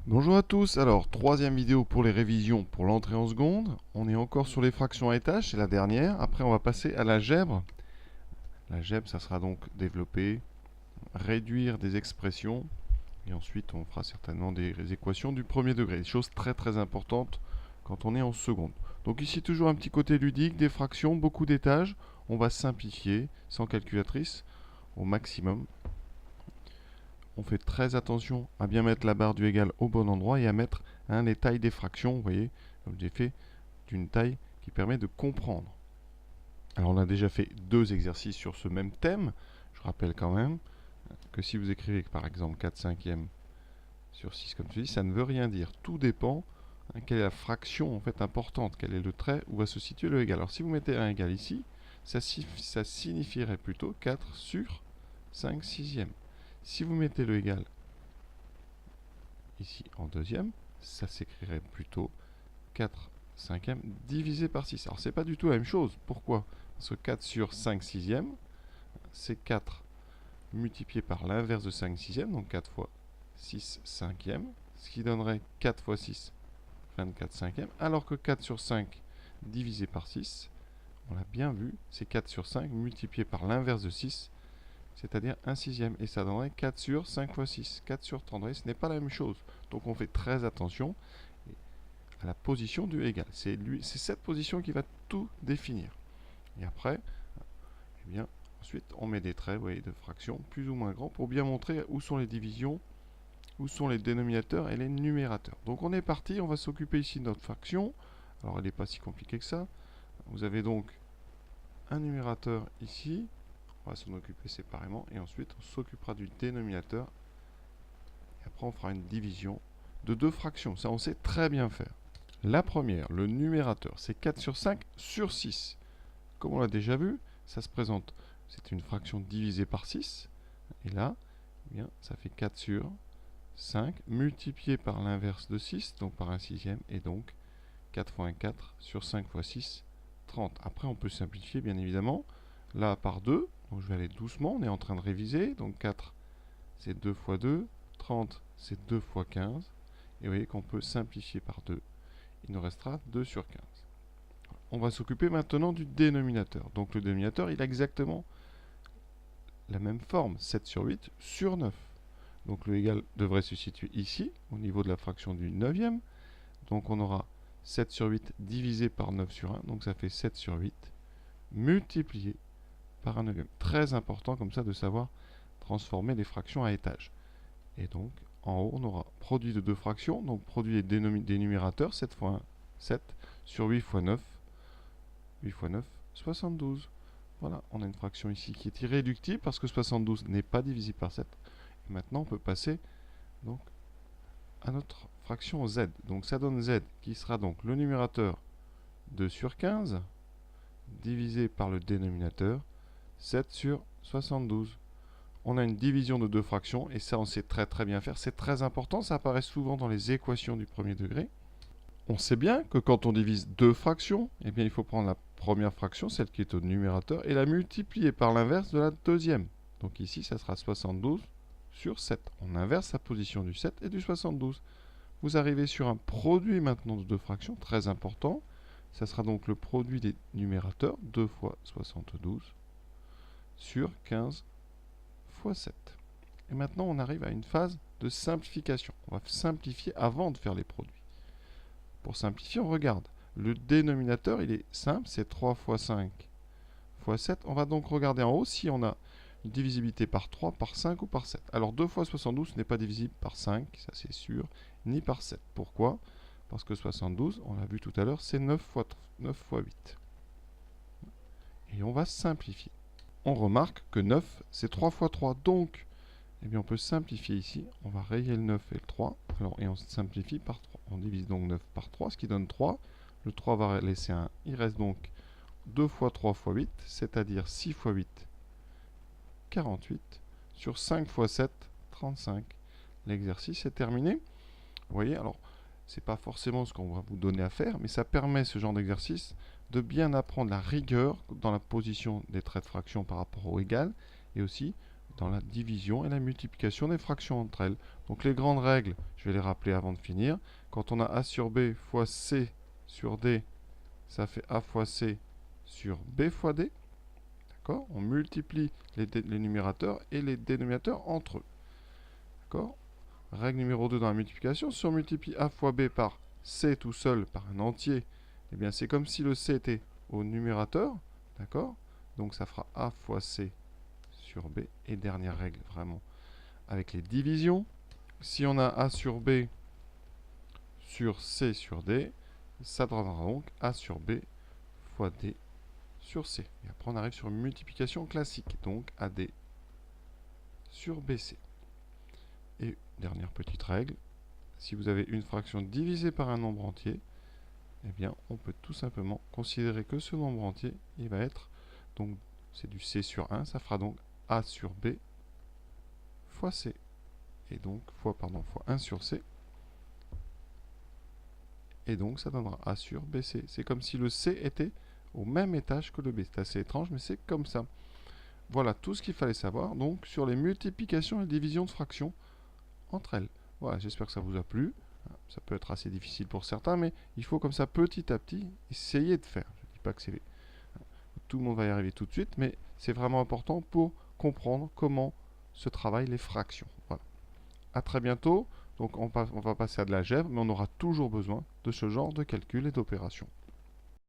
Bonjour à tous, alors troisième vidéo pour les révisions pour l'entrée en seconde. On est encore sur les fractions à étage, c'est la dernière. Après on va passer à l'algèbre. L'algèbre, ça sera donc développer, réduire des expressions. Et ensuite on fera certainement des équations du premier degré. Des choses très très importantes quand on est en seconde. Donc ici toujours un petit côté ludique, des fractions, beaucoup d'étages. On va simplifier sans calculatrice au maximum. On fait très attention à bien mettre la barre du égal au bon endroit et à mettre les tailles des fractions, vous voyez, comme j'ai fait, d'une taille qui permet de comprendre. Alors on a déjà fait deux exercices sur ce même thème. Je rappelle quand même que si vous écrivez par exemple 4 cinquièmes sur 6 comme ceci, ça ne veut rien dire. Tout dépend quelle est la fraction en fait importante, quel est le trait où va se situer le égal. Alors si vous mettez un égal ici, ça signifierait plutôt 4 sur 5 sixièmes. Si vous mettez le égal ici en deuxième, ça s'écrirait plutôt 4 cinquièmes divisé par 6. Alors c'est pas du tout la même chose. Pourquoi? Parce que 4 sur 5 sixièmes, c'est 4 multiplié par l'inverse de 5 sixièmes, donc 4 fois 6 cinquièmes, ce qui donnerait 4 fois 6, 24 cinquièmes, alors que 4 sur 5 divisé par 6, on l'a bien vu, c'est 4 sur 5 multiplié par l'inverse de 6, c'est-à-dire 1 sixième. Et ça donnerait 4 sur 5 fois 6, 4 sur 30. Ce n'est pas la même chose. Donc on fait très attention à la position du égal. C'est cette position qui va tout définir. Et après, eh bien, ensuite, on met des traits, vous voyez, de fractions plus ou moins grands pour bien montrer où sont les divisions, où sont les dénominateurs et les numérateurs. Donc on est parti, on va s'occuper ici de notre fraction. Alors elle n'est pas si compliquée que ça. Vous avez donc un numérateur ici. On va s'en occuper séparément et ensuite on s'occupera du dénominateur. Et après on fera une division de deux fractions. Ça on sait très bien faire. La première, le numérateur, c'est 4 sur 5 sur 6. Comme on l'a déjà vu, ça se présente, c'est une fraction divisée par 6. Et là, eh bien, ça fait 4 sur 5 multiplié par l'inverse de 6, donc par un sixième, et donc 4 fois 1, 4 sur 5 fois 6, 30. Après, on peut simplifier, bien évidemment. Là, par 2, donc je vais aller doucement, on est en train de réviser. Donc 4, c'est 2 fois 2. 30, c'est 2 fois 15. Et vous voyez qu'on peut simplifier par 2. Il nous restera 2 sur 15. On va s'occuper maintenant du dénominateur. Donc le dénominateur, il a exactement la même forme, 7 sur 8 sur 9. Donc le égal devrait se situer ici, au niveau de la fraction du neuvième. Donc on aura 7 sur 8 divisé par 9 sur 1, donc ça fait 7 sur 8, multiplié par un neuvième. Très important comme ça de savoir transformer les fractions à étage. Et donc en haut, on aura produit de deux fractions, donc produit des numérateurs, 7 fois 1, 7, sur 8 fois 9, 8 fois 9, 72. Voilà, on a une fraction ici qui est irréductible parce que 72 n'est pas divisible par 7. Et maintenant, on peut passer donc à notre fraction z. Donc ça donne z qui sera donc le numérateur 2 sur 15 divisé par le dénominateur 7 sur 72. On a une division de deux fractions et ça on sait très très bien faire. C'est très important, ça apparaît souvent dans les équations du premier degré. On sait bien que quand on divise deux fractions, eh bien il faut prendre la première fraction, celle qui est au numérateur, et la multiplier par l'inverse de la deuxième. Donc ici, ça sera 72 sur 7. On inverse la position du 7 et du 72. Vous arrivez sur un produit maintenant de deux fractions, très important. Ça sera donc le produit des numérateurs, 2 fois 72, sur 15 fois 7. Et maintenant, on arrive à une phase de simplification. On va simplifier avant de faire les produits. Pour simplifier, on regarde. Le dénominateur, il est simple, c'est 3 fois 5 fois 7. On va donc regarder en haut si on a une divisibilité par 3, par 5 ou par 7. Alors 2 fois 72 n'est pas divisible par 5, ça c'est sûr, ni par 7. Pourquoi? Parce que 72, on l'a vu tout à l'heure, c'est 9 fois 8. Et on va simplifier. On remarque que 9, c'est 3 fois 3. Donc, eh bien, on peut simplifier ici. On va rayer le 9 et le 3. Alors, et on simplifie par 3. On divise donc 9 par 3, ce qui donne 3. Le 3 va laisser 1. Il reste donc 2 fois 3 fois 8, c'est-à-dire 6 fois 8, 48. Sur 5 fois 7, 35. L'exercice est terminé. Vous voyez, alors, c'est pas forcément ce qu'on va vous donner à faire, mais ça permet ce genre d'exercice de bien apprendre la rigueur dans la position des traits de fraction par rapport au égal, et aussi dans la division et la multiplication des fractions entre elles. Donc les grandes règles, je vais les rappeler avant de finir. Quand on a A sur B fois C sur D, ça fait A fois C sur B fois D. D'accord? On multiplie les numérateurs et les dénominateurs entre eux. D'accord? Règle numéro 2 dans la multiplication, si on multiplie A fois B par C tout seul, par un entier, eh bien c'est comme si le C était au numérateur. D'accord? Donc ça fera A fois C sur B. Et dernière règle, vraiment, avec les divisions. Si on a A sur B sur C sur D, ça donnera donc A sur B fois D sur C. Et après, on arrive sur une multiplication classique, donc AD sur BC. Et dernière petite règle, si vous avez une fraction divisée par un nombre entier, eh bien, on peut tout simplement considérer que ce nombre entier, il va être, donc, c'est du C sur 1, ça fera donc A sur B fois C. Et donc, fois 1 sur C. Et donc, ça donnera A sur BC. C'est comme si le C était au même étage que le B. C'est assez étrange, mais c'est comme ça. Voilà tout ce qu'il fallait savoir donc sur les multiplications et divisions de fractions entre elles. Voilà, j'espère que ça vous a plu. Ça peut être assez difficile pour certains, mais il faut comme ça petit à petit essayer de faire. Je ne dis pas que c'est tout le monde va y arriver tout de suite, mais c'est vraiment important pour comprendre comment se travaillent les fractions. Voilà. À très bientôt. Donc on va passer à de l'algèbre, mais on aura toujours besoin de ce genre de calcul et d'opérations.